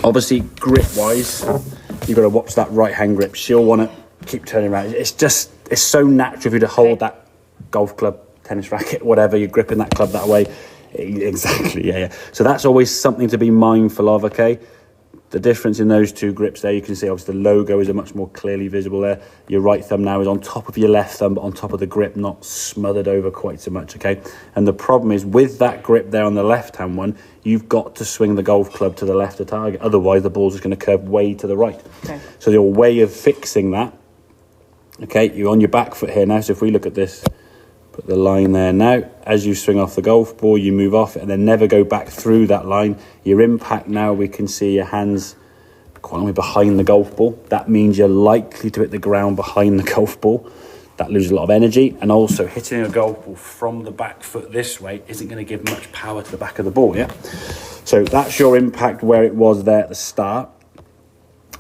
Obviously, grip-wise, you've got to watch that right-hand grip. She'll want to keep turning around. It's so natural for you to hold that golf club, tennis racket, whatever, you're gripping that club that way. Exactly, yeah. So that's always something to be mindful of, okay? The difference in those two grips there, you can see obviously the logo is much more clearly visible there. Your right thumb now is on top of your left thumb, but on top of the grip, not smothered over quite so much, okay? And the problem is with that grip there on the left-hand one, you've got to swing the golf club to the left of target. Otherwise, the ball's just going to curve way to the right. Okay. So your way of fixing that, okay, you're on your back foot here now. So if we look at this, put the line there now. As you swing off the golf ball, you move off it and then never go back through that line. Your impact now, we can see your hands quite a way behind the golf ball. That means you're likely to hit the ground behind the golf ball. That loses a lot of energy. And also hitting a golf ball from the back foot this way isn't going to give much power to the back of the ball, yeah? So that's your impact where it was there at the start.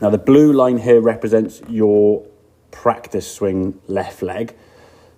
Now the blue line here represents your practice swing left leg.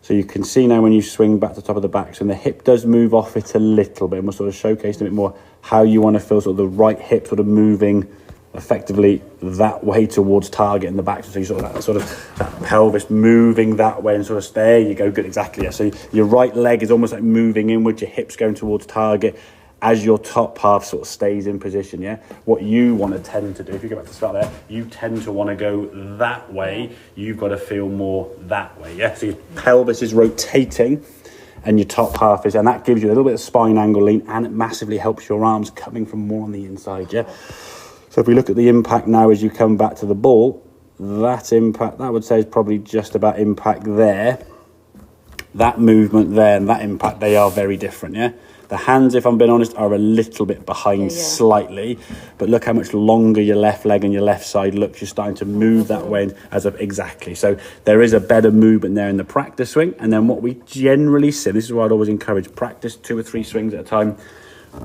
So you can see now when you swing back to the top of the backswing, the hip does move off it a little bit. And we'll sort of showcase a bit more how you want to feel sort of the right hip sort of moving effectively that way towards target in the back. So you sort of that pelvis moving that way and sort of there you go, good, exactly. Yeah. So your right leg is almost like moving inward, your hips going towards target as your top half sort of stays in position, yeah? What you want to tend to do, if you go back to the start there, you tend to want to go that way. You've got to feel more that way, yeah? So your pelvis is rotating and your top half is, and that gives you a little bit of spine angle lean and it massively helps your arms coming from more on the inside, yeah? So if we look at the impact now as you come back to the ball, that impact, that would say is probably just about impact there. That movement there and that impact, they are very different, yeah? The hands, if I'm being honest, are a little bit behind slightly, but look how much longer your left leg and your left side looks. You're starting to move that way exactly. So there is a better movement there in the practice swing. And then what we generally see, this is why I'd always encourage practice 2 or 3 swings at a time.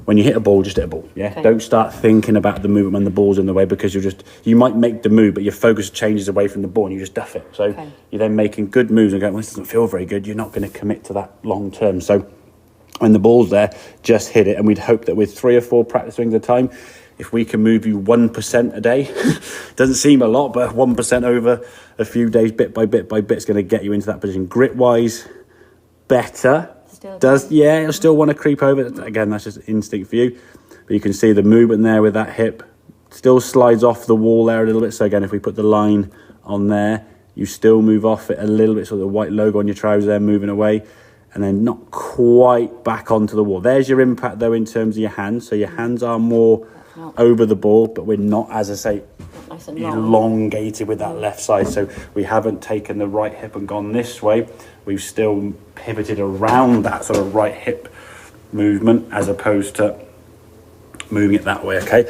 When you hit a ball, just hit a ball, yeah? Okay. Don't start thinking about the movement when the ball's in the way because you might make the move, but your focus changes away from the ball and you just duff it. So you're then making good moves and going, well, this doesn't feel very good. You're not going to commit to that long term. So when the ball's there, just hit it. And we'd hope that with 3 or 4 practice swings at a time, if we can move you 1% a day, doesn't seem a lot, but 1% over a few days, bit by bit is going to get you into that position. Grit-wise, better. You'll still want to creep over. Again, that's just instinct for you. But you can see the movement there with that hip. Still slides off the wall there a little bit. So again, if we put the line on there, you still move off it a little bit. So the white logo on your trousers there moving away. And then not quite back onto the wall. There's your impact, though, in terms of your hands. So your hands are more over the ball, but we're not, as I say, elongated with that left side. So we haven't taken the right hip and gone this way. We've still pivoted around that sort of right hip movement as opposed to moving it that way, okay?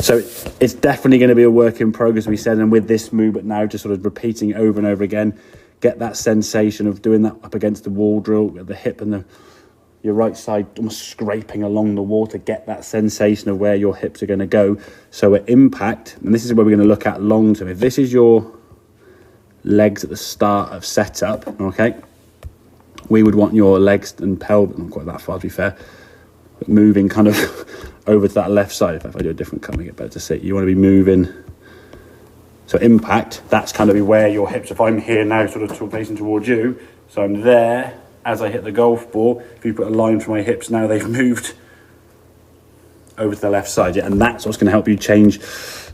So it's definitely going to be a work in progress, we said. And with this movement now, just sort of repeating it over and over again, get that sensation of doing that up against the wall drill, the hip and your right side almost scraping along the wall to get that sensation of where your hips are going to go. So at impact, and this is where we're going to look at long term. If this is your legs at the start of setup, okay, we would want your legs and pelvis, not quite that far to be fair, but moving kind of over to that left side. If I do a different cut, we get better to see. You want to be moving. So impact, that's kind of where your hips, if I'm here now sort of facing towards you, so I'm there as I hit the golf ball. If you put a line for my hips now, they've moved over to the left side. Yeah? And that's what's going to help you change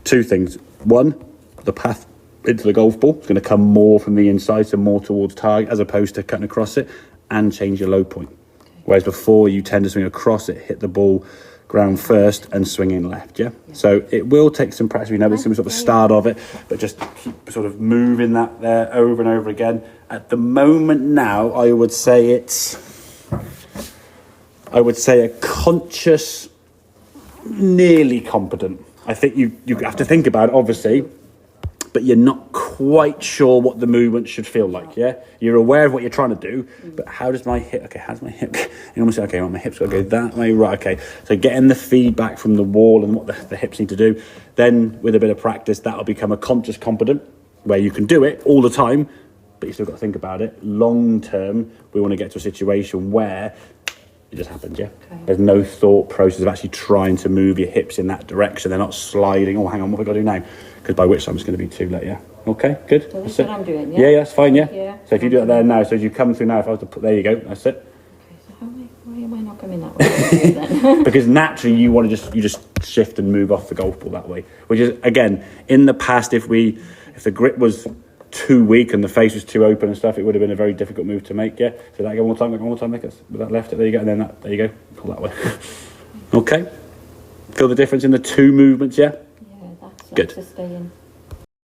2 things. 1, the path into the golf ball is going to come more from the inside, so more towards target as opposed to cutting across it, and change your low point. Okay. Whereas before you tend to swing across it, hit the ball ground first and swing in left, yeah? So it will take some practice. We know there's some sort of start of it, but just keep sort of moving that there over and over again. At the moment now, I would say a conscious, nearly competent. I think you have to think about it, obviously, but you're not quite sure what the movement should feel like, yeah? You're aware of what you're trying to do, but how does my hip, how's my hip? You almost say, okay, well, my hip's got to go that way, right, okay. So getting the feedback from the wall and what the hips need to do, then with a bit of practice, that'll become a conscious competent, where you can do it all the time, but you still got to think about it. Long term, we want to get to a situation where It just happens, yeah? Okay. There's no thought process of actually trying to move your hips in that direction. They're not sliding. Oh, hang on, what have I got to do now? Because by which time it's going to be too late, yeah? Okay, good. So That's this is it. what I'm doing, Yeah, yeah? that's fine, yeah? Yeah. So if you do it there now, so as you come through now, if I was to put, there you go, that's it. Okay, so why am I not coming that way then? Because naturally you want to just shift and move off the golf ball that way. Which is, again, in the past, if the grip was too weak and the face was too open and stuff, it would have been a very difficult move to make, yeah? So that, go one more time, make it with that left, there you go, and then that, there you go, pull that way. Okay? Feel the difference in the two movements, yeah? Yeah, that's Good. to stay in.